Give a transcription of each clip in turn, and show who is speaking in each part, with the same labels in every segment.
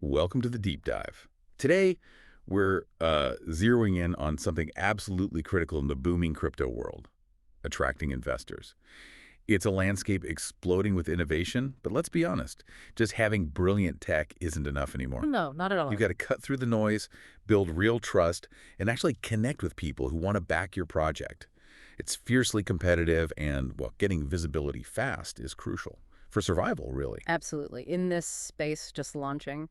Speaker 1: Welcome to the deep dive. Today, we're zeroing in on something absolutely critical in the booming crypto world, attracting investors. It's a landscape exploding with innovation, but let's be honest, just having brilliant tech isn't enough anymore.
Speaker 2: No, not at
Speaker 1: You've
Speaker 2: all.
Speaker 1: got to cut through the noise, build real trust, and actually connect with people who want to back your project. It's fiercely competitive, and, well, getting visibility fast is crucial for survival, really.
Speaker 2: Absolutely. In this space, just launching,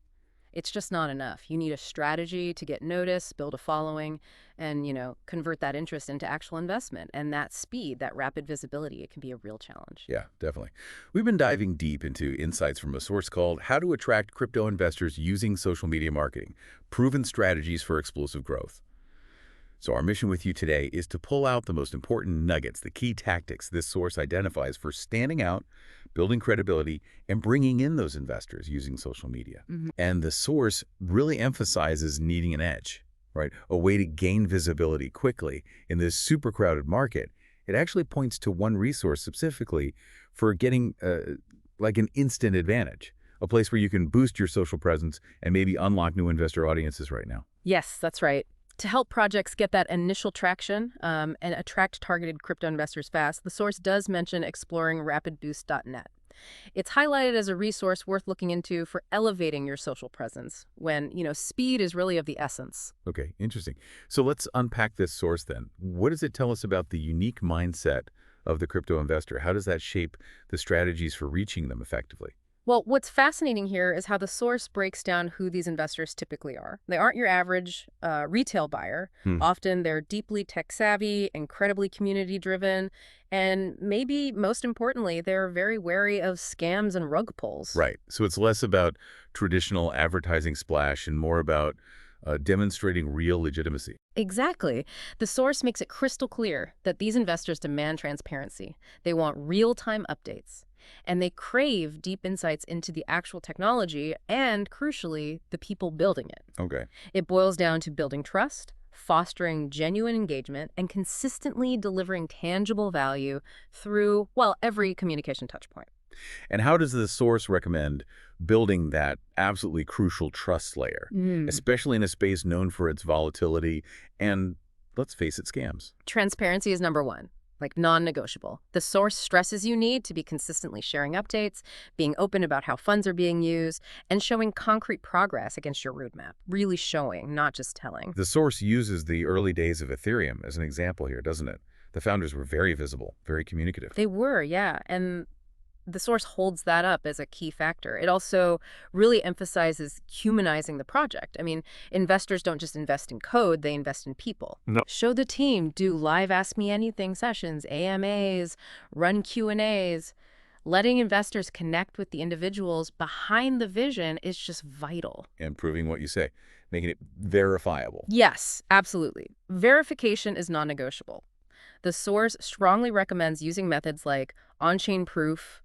Speaker 2: it's just not enough. You need a strategy to get noticed, build a following, and, convert that interest into actual investment. And that speed, that rapid visibility, it can be a real challenge.
Speaker 1: Yeah, definitely. We've been diving deep into insights from a source called How to Attract Crypto Investors Using Social Media Marketing, Proven Strategies for Explosive Growth. So our mission with you today is to pull out the most important nuggets, the key tactics this source identifies for standing out, building credibility, and bringing in those investors using social media.
Speaker 2: Mhm.
Speaker 1: And the source really emphasizes needing an edge, right? A way to gain visibility quickly in this super crowded market. It actually points to one resource specifically for getting like an instant advantage, a place where you can boost your social presence and maybe unlock new investor audiences right now.
Speaker 2: Yes, that's right. To help projects get that initial traction and attract targeted crypto investors fast, the source does mention exploring rapidboost.net. It's highlighted as a resource worth looking into for elevating your social presence when, speed is really of the essence.
Speaker 1: Okay, interesting. So let's unpack this source then. What does it tell us about the unique mindset of the crypto investor? How does that shape the strategies for reaching them effectively?
Speaker 2: Well, what's fascinating here is how the source breaks down who these investors typically are. They aren't your average retail buyer.
Speaker 1: Hmm.
Speaker 2: Often they're deeply tech savvy, incredibly community driven, and maybe most importantly, they're very wary of scams and rug pulls.
Speaker 1: Right. So it's less about traditional advertising splash and more about demonstrating real legitimacy.
Speaker 2: Exactly. The source makes it crystal clear that these investors demand transparency. They want real time updates. And they crave deep insights into the actual technology and, crucially, the people building it.
Speaker 1: Okay.
Speaker 2: It boils down to building trust, fostering genuine engagement, and consistently delivering tangible value through, well, every communication touchpoint.
Speaker 1: And how does the source recommend building that absolutely crucial trust layer,
Speaker 2: Mm.
Speaker 1: especially in a space known for its volatility and, let's face it, scams?
Speaker 2: Transparency is number one, like non-negotiable. The source stresses you need to be consistently sharing updates, being open about how funds are being used, and showing concrete progress against your roadmap. Really showing, not just telling.
Speaker 1: The source uses the early days of Ethereum as an example here, doesn't it? The founders were very visible, very communicative.
Speaker 2: They were, yeah. And the source holds that up as a key factor. It also really emphasizes humanizing the project. I mean, investors don't just invest in code, they invest in people.
Speaker 1: No.
Speaker 2: Show the team, do live Ask Me Anything sessions, AMAs, run Q&As. Letting investors connect with the individuals behind the vision is just vital.
Speaker 1: And proving what you say, making it verifiable.
Speaker 2: Yes, absolutely. Verification is non-negotiable. The source strongly recommends using methods like on-chain proof,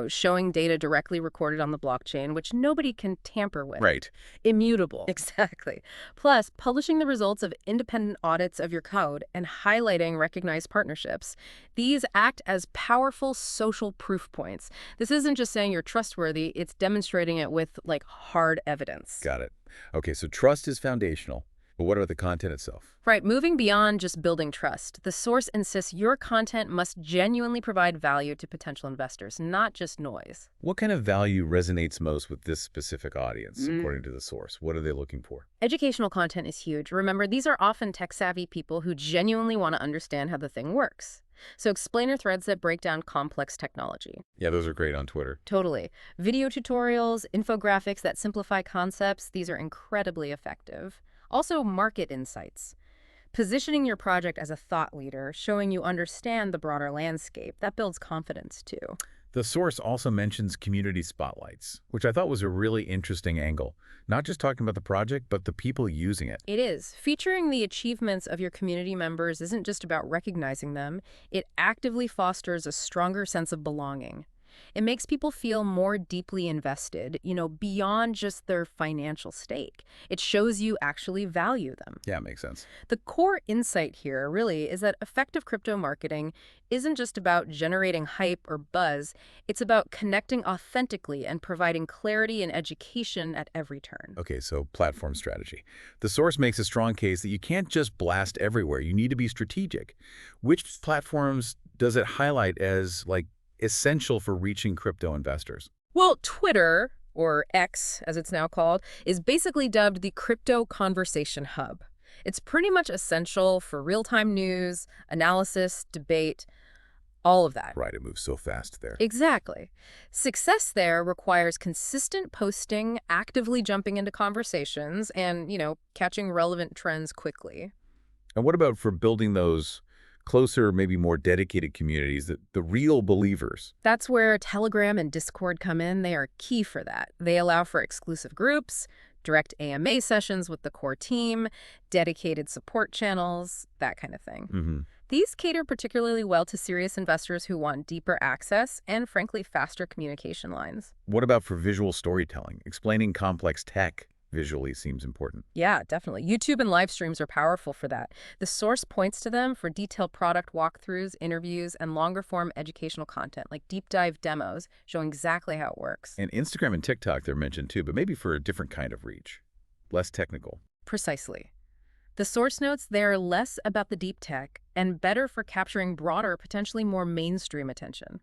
Speaker 2: showing data directly recorded on the blockchain, which nobody can tamper with.
Speaker 1: Right.
Speaker 2: Immutable. Exactly. Plus, publishing the results of independent audits of your code and highlighting recognized partnerships. These act as powerful social proof points. This isn't just saying you're trustworthy, it's demonstrating it with, like, hard evidence.
Speaker 1: Got it. Okay, so trust is foundational, but what about the content itself?
Speaker 2: Right, moving beyond just building trust, the source insists your content must genuinely provide value to potential investors, not just noise.
Speaker 1: What kind of value resonates most with this specific audience,
Speaker 2: Mm.
Speaker 1: according to the source? What are they looking for?
Speaker 2: Educational content is huge. Remember, these are often tech-savvy people who genuinely want to understand how the thing works. So explainer threads that break down complex technology.
Speaker 1: Yeah, those are great on Twitter.
Speaker 2: Totally. Video tutorials, infographics that simplify concepts, these are incredibly effective. Also, market insights. Positioning your project as a thought leader, showing you understand the broader landscape, that builds confidence too.
Speaker 1: The source also mentions community spotlights, which I thought was a really interesting angle. Not just talking about the project, but the people using it.
Speaker 2: It is. Featuring the achievements of your community members isn't just about recognizing them, it actively fosters a stronger sense of belonging. It makes people feel more deeply invested, beyond just their financial stake. It shows you actually value them.
Speaker 1: Yeah, makes sense.
Speaker 2: The core insight here really is that effective crypto marketing isn't just about generating hype or buzz, it's about connecting authentically and providing clarity and education at every turn.
Speaker 1: Okay, so platform strategy. The source makes a strong case that you can't just blast everywhere. You need to be strategic. Which platforms does it highlight as, essential for reaching crypto investors?
Speaker 2: Well, Twitter, or X as it's now called, is basically dubbed the Crypto Conversation Hub. It's pretty much essential for real-time news, analysis, debate, all of that.
Speaker 1: Right, it moves so fast there.
Speaker 2: Exactly. Success there requires consistent posting, actively jumping into conversations, and, catching relevant trends quickly.
Speaker 1: And what about for building those closer, maybe more dedicated communities, the real believers?
Speaker 2: That's where Telegram and Discord come in. They are key for that. They allow for exclusive groups, direct AMA sessions with the core team, dedicated support channels, that kind of thing.
Speaker 1: Mm-hmm.
Speaker 2: These cater particularly well to serious investors who want deeper access and, frankly, faster communication lines.
Speaker 1: What about for visual storytelling? Explaining complex tech visually seems important.
Speaker 2: Yeah, definitely. YouTube and live streams are powerful for that. The source points to them for detailed product walkthroughs, interviews, and longer-form educational content, like deep dive demos showing exactly how it works.
Speaker 1: And Instagram and TikTok, they're mentioned too, but maybe for a different kind of reach. Less technical.
Speaker 2: Precisely. The source notes they're less about the deep tech and better for capturing broader, potentially more mainstream attention.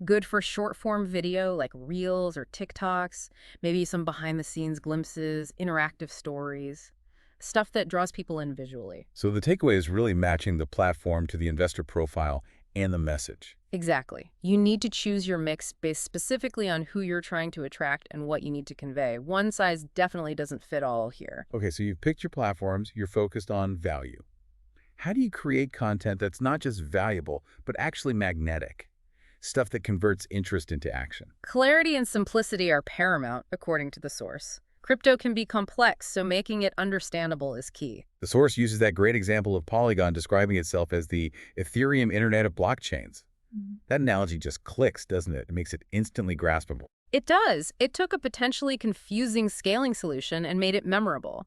Speaker 2: Good for short-form video like Reels or TikToks, maybe some behind-the-scenes glimpses, interactive stories, stuff that draws people in visually.
Speaker 1: So the takeaway is really matching the platform to the investor profile and the message.
Speaker 2: Exactly. You need to choose your mix based specifically on who you're trying to attract and what you need to convey. One size definitely doesn't fit all here.
Speaker 1: Okay, so you've picked your platforms, you're focused on value. How do you create content that's not just valuable, but actually magnetic? Stuff that converts interest into action.
Speaker 2: Clarity and simplicity are paramount, according to the source. Crypto can be complex, so making it understandable is key.
Speaker 1: The source uses that great example of Polygon describing itself as the Ethereum Internet of blockchains. That analogy just clicks, doesn't it? It makes it instantly graspable.
Speaker 2: It does. It took a potentially confusing scaling solution and made it memorable.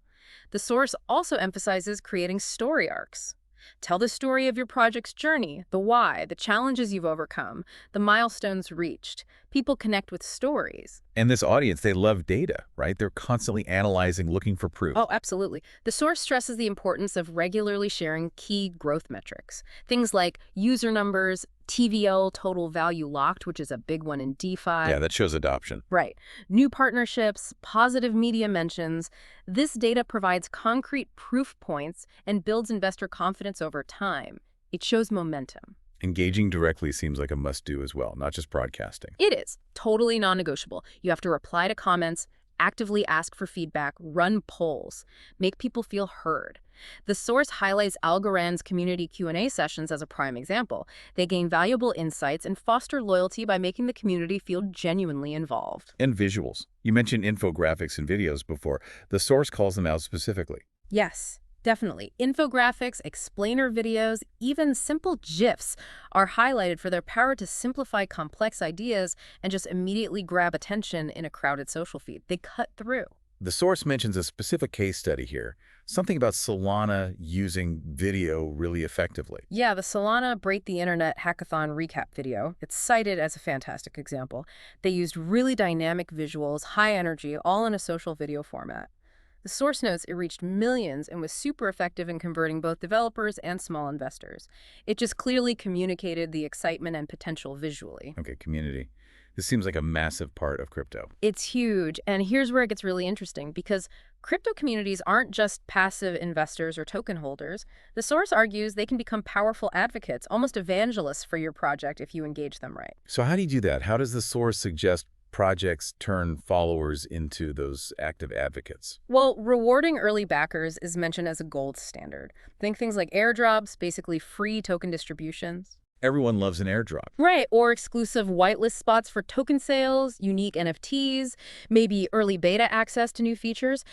Speaker 2: The source also emphasizes creating story arcs. Tell the story of your project's journey, the why, the challenges you've overcome, the milestones reached. People connect with stories.
Speaker 1: And this audience, they love data, right? They're constantly analyzing, looking for proof.
Speaker 2: Oh, absolutely. The source stresses the importance of regularly sharing key growth metrics. Things like user numbers, TVL, total value locked, which is a big one in DeFi.
Speaker 1: Yeah, that shows adoption.
Speaker 2: Right. New partnerships, positive media mentions. This data provides concrete proof points and builds investor confidence over time. It shows momentum.
Speaker 1: Engaging directly seems like a must-do as well, not just broadcasting.
Speaker 2: It is. Totally non-negotiable. You have to reply to comments, actively ask for feedback, run polls, make people feel heard. The source highlights Algorand's community Q&A sessions as a prime example. They gain valuable insights and foster loyalty by making the community feel genuinely involved.
Speaker 1: And visuals. You mentioned infographics and videos before. The source calls them out specifically.
Speaker 2: Yes. Definitely. Infographics, explainer videos, even simple GIFs are highlighted for their power to simplify complex ideas and just immediately grab attention in a crowded social feed. They cut through.
Speaker 1: The source mentions a specific case study here, something about Solana using video really effectively.
Speaker 2: Yeah, the Solana Break the Internet Hackathon recap video. It's cited as a fantastic example. They used really dynamic visuals, high energy, all in a social video format. The source notes it reached millions and was super effective in converting both developers and small investors. It just clearly communicated the excitement and potential visually.
Speaker 1: Okay, community. This seems like a massive part of crypto.
Speaker 2: It's huge, and here's where it gets really interesting, because crypto communities aren't just passive investors or token holders. The source argues they can become powerful advocates, almost evangelists for your project if you engage them right.
Speaker 1: So how do you do that? How does the source suggest projects turn followers into those active advocates?
Speaker 2: Well, rewarding early backers is mentioned as a gold standard. Think things like airdrops, basically free token distributions.
Speaker 1: Everyone loves an airdrop.
Speaker 2: Right, or exclusive whitelist spots for token sales, unique NFTs, maybe early beta access to new features.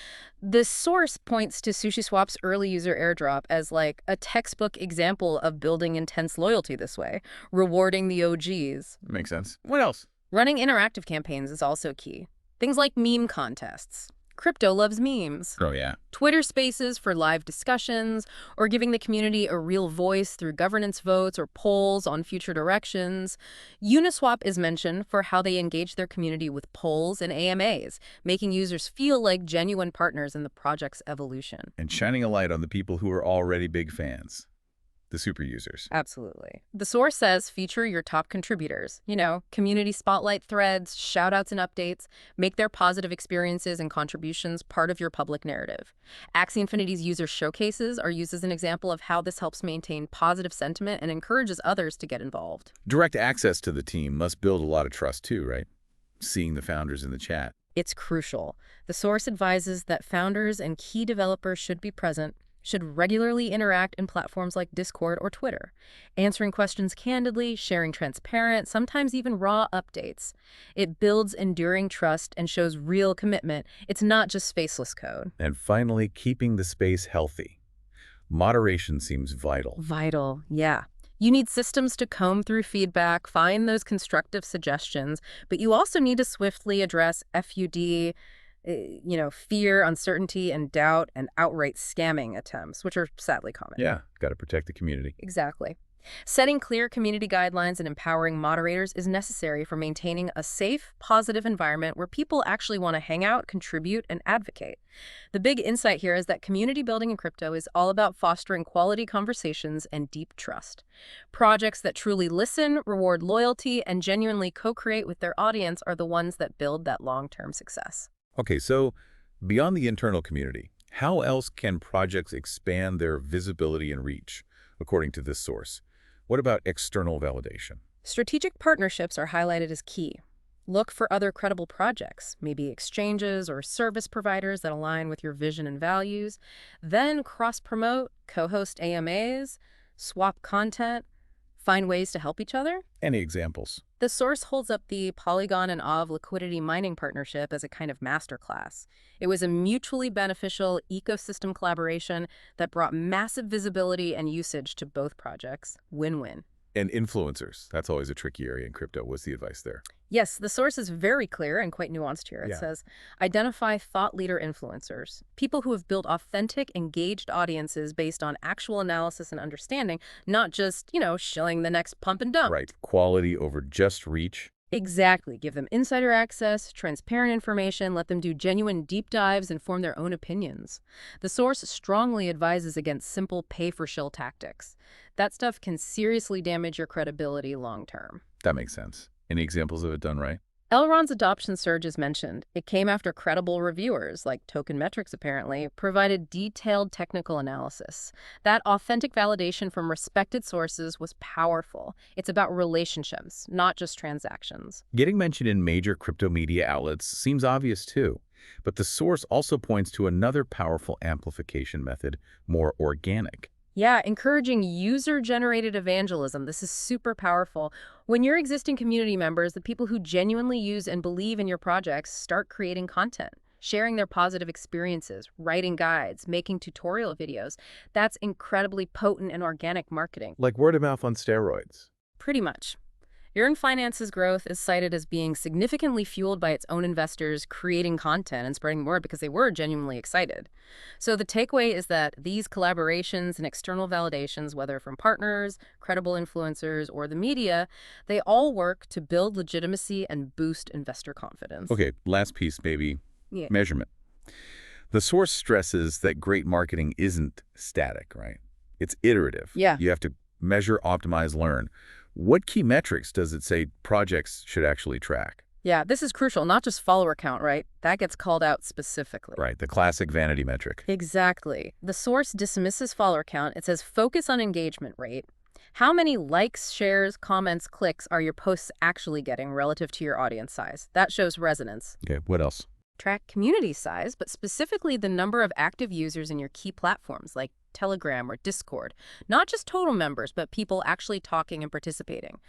Speaker 2: The source points to SushiSwap's early user airdrop as like a textbook example of building intense loyalty this way, rewarding the OGs.
Speaker 1: Makes sense. What else?
Speaker 2: Running interactive campaigns is also key. Things like meme contests. Crypto loves memes.
Speaker 1: Oh, yeah.
Speaker 2: Twitter Spaces for live discussions, or giving the community a real voice through governance votes or polls on future directions. Uniswap is mentioned for how they engage their community with polls and AMAs, making users feel like genuine partners in the project's evolution.
Speaker 1: And shining a light on the people who are already big fans. The super users.
Speaker 2: Absolutely. The source says feature your top contributors. Community spotlight threads, shoutouts and updates. Make their positive experiences and contributions part of your public narrative. Axie Infinity's user showcases are used as an example of how this helps maintain positive sentiment and encourages others to get involved.
Speaker 1: Direct access to the team must build a lot of trust too, right? Seeing the founders in the chat.
Speaker 2: It's crucial. The source advises that founders and key developers should be present, should regularly interact in platforms like Discord or Twitter, answering questions candidly, sharing transparent, sometimes even raw updates. It builds enduring trust and shows real commitment. It's not just faceless code.
Speaker 1: And finally, keeping the space healthy. Moderation seems vital.
Speaker 2: Vital, yeah. You need systems to comb through feedback, find those constructive suggestions, but you also need to swiftly address FUD, fear, uncertainty, and doubt, and outright scamming attempts, which are sadly common.
Speaker 1: Yeah, got to protect the community.
Speaker 2: Exactly. Setting clear community guidelines and empowering moderators is necessary for maintaining a safe, positive environment where people actually want to hang out, contribute, and advocate. The big insight here is that community building in crypto is all about fostering quality conversations and deep trust. Projects that truly listen, reward loyalty, and genuinely co-create with their audience are the ones that build that long-term success.
Speaker 1: Okay, so beyond the internal community, how else can projects expand their visibility and reach, according to this source? What about external validation?
Speaker 2: Strategic partnerships are highlighted as key. Look for other credible projects, maybe exchanges or service providers that align with your vision and values. Then cross-promote, co-host AMAs, swap content, find ways to help each other.
Speaker 1: Any examples?
Speaker 2: The source holds up the Polygon and Aave liquidity mining partnership as a kind of masterclass. It was a mutually beneficial ecosystem collaboration that brought massive visibility and usage to both projects. Win-win.
Speaker 1: And influencers. That's always a tricky area in crypto. What's the advice there?
Speaker 2: Yes, the source is very clear and quite nuanced here. It says, identify thought leader influencers, people who have built authentic, engaged audiences based on actual analysis and understanding, not just, shilling the next pump and dump.
Speaker 1: Right. Quality over just reach.
Speaker 2: Exactly. Give them insider access, transparent information, let them do genuine deep dives and form their own opinions. The source strongly advises against simple pay-for-shill tactics. That stuff can seriously damage your credibility long-term.
Speaker 1: That makes sense. Any examples of it done right?
Speaker 2: Elrond's adoption surge is mentioned. It came after credible reviewers, like Token Metrics apparently, provided detailed technical analysis. That authentic validation from respected sources was powerful. It's about relationships, not just transactions.
Speaker 1: Getting mentioned in major crypto media outlets seems obvious too, but the source also points to another powerful amplification method, more organic.
Speaker 2: Yeah, encouraging user-generated evangelism. This is super powerful. When your existing community members, the people who genuinely use and believe in your projects, start creating content, sharing their positive experiences, writing guides, making tutorial videos, that's incredibly potent and organic marketing.
Speaker 1: Like word of mouth on steroids.
Speaker 2: Pretty much. Yearn Finance's growth is cited as being significantly fueled by its own investors creating content and spreading word because they were genuinely excited. So the takeaway is that these collaborations and external validations, whether from partners, credible influencers, or the media, they all work to build legitimacy and boost investor confidence.
Speaker 1: Okay, last piece, maybe.
Speaker 2: Yeah.
Speaker 1: Measurement. The source stresses that great marketing isn't static, right? It's iterative.
Speaker 2: Yeah.
Speaker 1: You have to measure, optimize, learn. What key metrics does it say projects should actually track?
Speaker 2: Yeah, this is crucial, not just follower count, right? That gets called out specifically.
Speaker 1: Right, the classic vanity metric.
Speaker 2: Exactly. The source dismisses follower count. It says focus on engagement rate. How many likes, shares, comments, clicks are your posts actually getting relative to your audience size? That shows resonance.
Speaker 1: Okay, what else?
Speaker 2: Track community size, but specifically the number of active users in your key platforms like Telegram or Discord. Not just total members, but people actually talking and participating.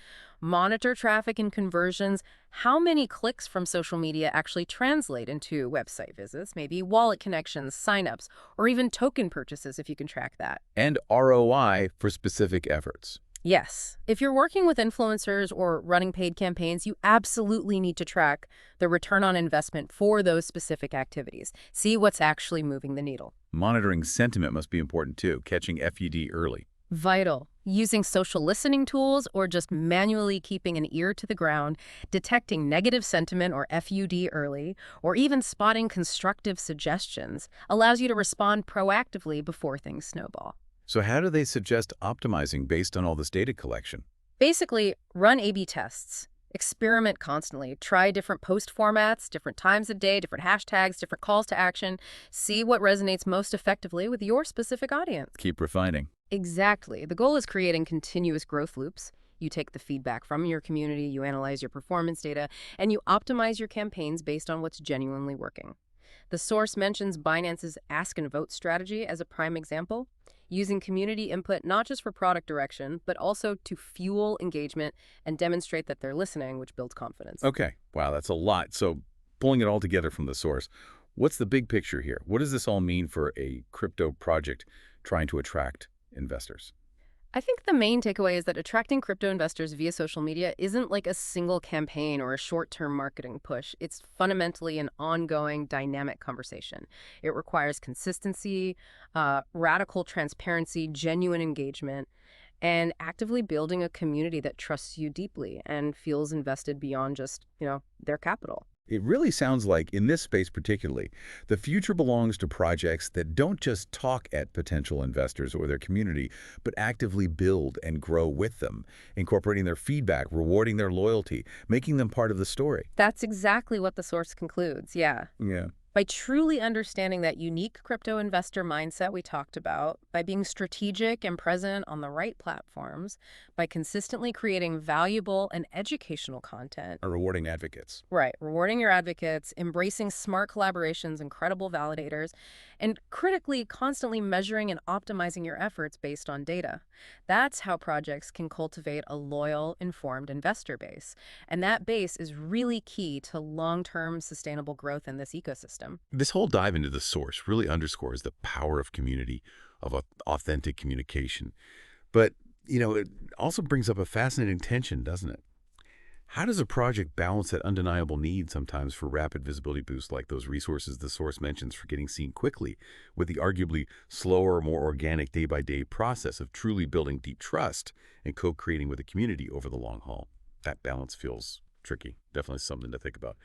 Speaker 2: Monitor traffic and conversions. How many clicks from social media actually translate into website visits, maybe wallet connections, signups, or even token purchases if you can track that.
Speaker 1: And ROI for specific efforts.
Speaker 2: Yes. If you're working with influencers or running paid campaigns, you absolutely need to track the return on investment for those specific activities. See what's actually moving the needle.
Speaker 1: Monitoring sentiment must be important too, catching FUD early.
Speaker 2: Vital. Using social listening tools or just manually keeping an ear to the ground, detecting negative sentiment or FUD early, or even spotting constructive suggestions allows you to respond proactively before things snowball.
Speaker 1: So how do they suggest optimizing based on all this data collection?
Speaker 2: Basically, run A/B tests. Experiment constantly. Try different post formats, different times of day, different hashtags, different calls to action. See what resonates most effectively with your specific audience.
Speaker 1: Keep refining.
Speaker 2: Exactly. The goal is creating continuous growth loops. You take the feedback from your community, you analyze your performance data, and you optimize your campaigns based on what's genuinely working. The source mentions Binance's ask and vote strategy as a prime example, using community input not just for product direction, but also to fuel engagement and demonstrate that they're listening, which builds confidence.
Speaker 1: Okay, wow, that's a lot. So pulling it all together from the source, what's the big picture here? What does this all mean for a crypto project trying to attract investors?
Speaker 2: I think the main takeaway is that attracting crypto investors via social media isn't like a single campaign or a short-term marketing push. It's fundamentally an ongoing, dynamic conversation. It requires consistency, radical transparency, genuine engagement, and actively building a community that trusts you deeply and feels invested beyond just, their capital.
Speaker 1: It really sounds like, in this space particularly, the future belongs to projects that don't just talk at potential investors or their community, but actively build and grow with them, incorporating their feedback, rewarding their loyalty, making them part of the story.
Speaker 2: That's exactly what the source concludes, yeah.
Speaker 1: Yeah.
Speaker 2: By truly understanding that unique crypto investor mindset we talked about, by being strategic and present on the right platforms, by consistently creating valuable and educational content.
Speaker 1: Are rewarding advocates.
Speaker 2: Right, rewarding your advocates, embracing smart collaborations and credible validators, and critically, constantly measuring and optimizing your efforts based on data. That's how projects can cultivate a loyal, informed investor base. And that base is really key to long-term sustainable growth in this ecosystem.
Speaker 1: This whole dive into the source really underscores the power of community, of authentic communication. But, it also brings up a fascinating tension, doesn't it? How does a project balance that undeniable need sometimes for rapid visibility boosts like those resources the source mentions for getting seen quickly, with the arguably slower, more organic day-by-day process of truly building deep trust and co-creating with the community over the long haul? That balance feels tricky. Definitely something to think about.